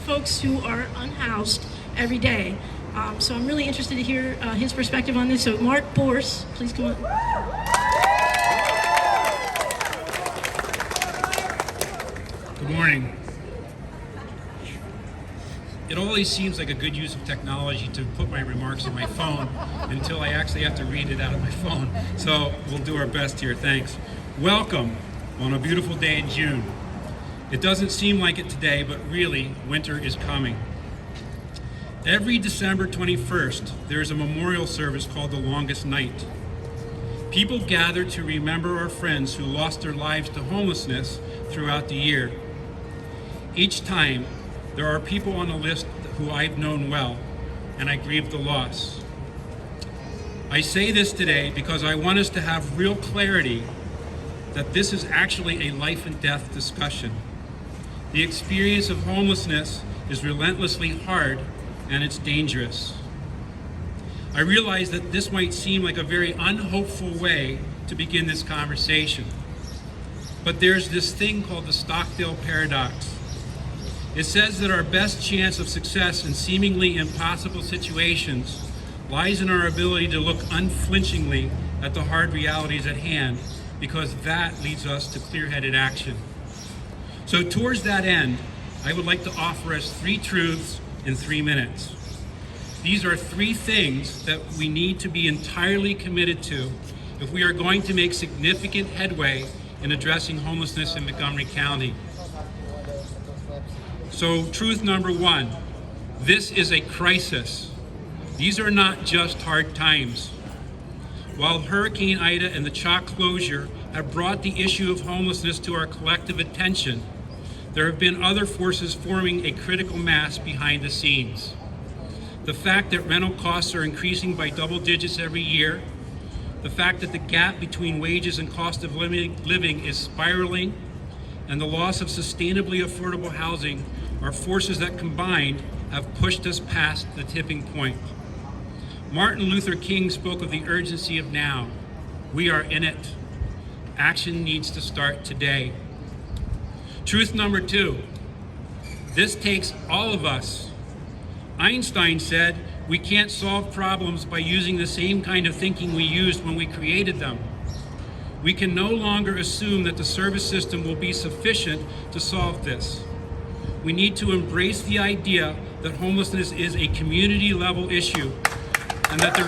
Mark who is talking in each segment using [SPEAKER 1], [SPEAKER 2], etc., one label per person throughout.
[SPEAKER 1] folks who are unhoused every day. So I'm really interested to hear his perspective on this. So Mark Borse, please come on.
[SPEAKER 2] Good morning. It always seems like a good use of technology to put my remarks in my phone until I actually have to read it out of my phone. So we'll do our best here. Thanks. Welcome on a beautiful day in June. It doesn't seem like it today, but really, winter is coming. Every December 21st, there is a memorial service called the Longest Night. People gather to remember our friends who lost their lives to homelessness throughout the year. Each time, there are people on the list who I've known well, and I grieve the loss. I say this today because I want us to have real clarity that this is actually a life and death discussion. The experience of homelessness is relentlessly hard, and it's dangerous. I realize that this might seem like a very unhopeful way to begin this conversation, but there's this thing called the Stockdale paradox. It says that our best chance of success in seemingly impossible situations lies in our ability to look unflinchingly at the hard realities at hand, because that leads us to clear-headed action. So towards that end, I would like to offer us 3 truths in 3 minutes. These are 3 things that we need to be entirely committed to if we are going to make significant headway in addressing homelessness in Montgomery County. So truth number 1, this is a crisis. These are not just hard times. While Hurricane Ida and the Chalk closure have brought the issue of homelessness to our collective attention, there have been other forces forming a critical mass behind the scenes. The fact that rental costs are increasing by double digits every year, the fact that the gap between wages and cost of living is spiraling, and the loss of sustainably affordable housing are forces that combined have pushed us past the tipping point. Martin Luther King spoke of the urgency of now. We are in it. Action needs to start today. Truth number 2, this takes all of us. Einstein said, we can't solve problems by using the same kind of thinking we used when we created them. We can no longer assume that the service system will be sufficient to solve this. We need to embrace the idea that homelessness is a community-level issue and that the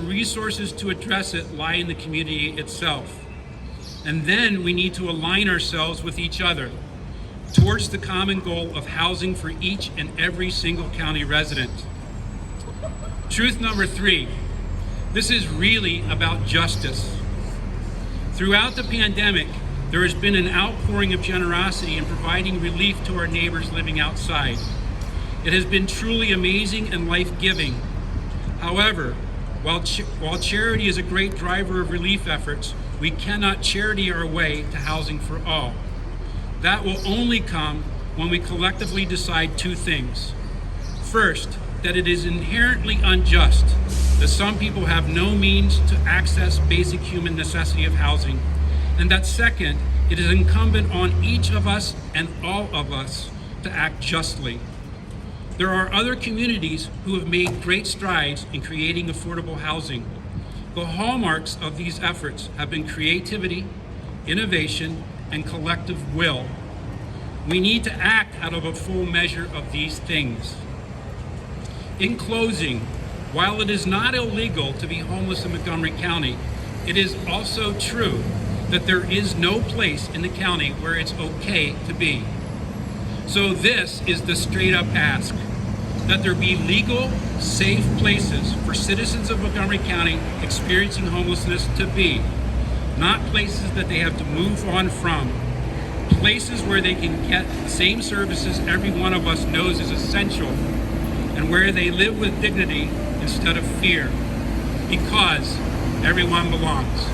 [SPEAKER 2] resources to address it lie in the community itself. And then we need to align ourselves with each other towards the common goal of housing for each and every single county resident. Truth number 3, this is really about justice. Throughout the pandemic, there has been an outpouring of generosity in providing relief to our neighbors living outside. It has been truly amazing and life-giving. However, while charity is a great driver of relief efforts, we cannot charity our way to housing for all. That will only come when we collectively decide 2 things. First, that it is inherently unjust that some people have no means to access basic human necessity of housing, and that second, it is incumbent on each of us and all of us to act justly. There are other communities who have made great strides in creating affordable housing. The hallmarks of these efforts have been creativity, innovation, and collective will. We need to act out of a full measure of these things. In closing, while it is not illegal to be homeless in Montgomery County, it is also true that there is no place in the county where it's okay to be. So this is the straight up ask, that there be legal, safe places for citizens of Montgomery County experiencing homelessness to be, not places that they have to move on from, places where they can get the same services every one of us knows is essential, and where they live with dignity instead of fear, because everyone belongs.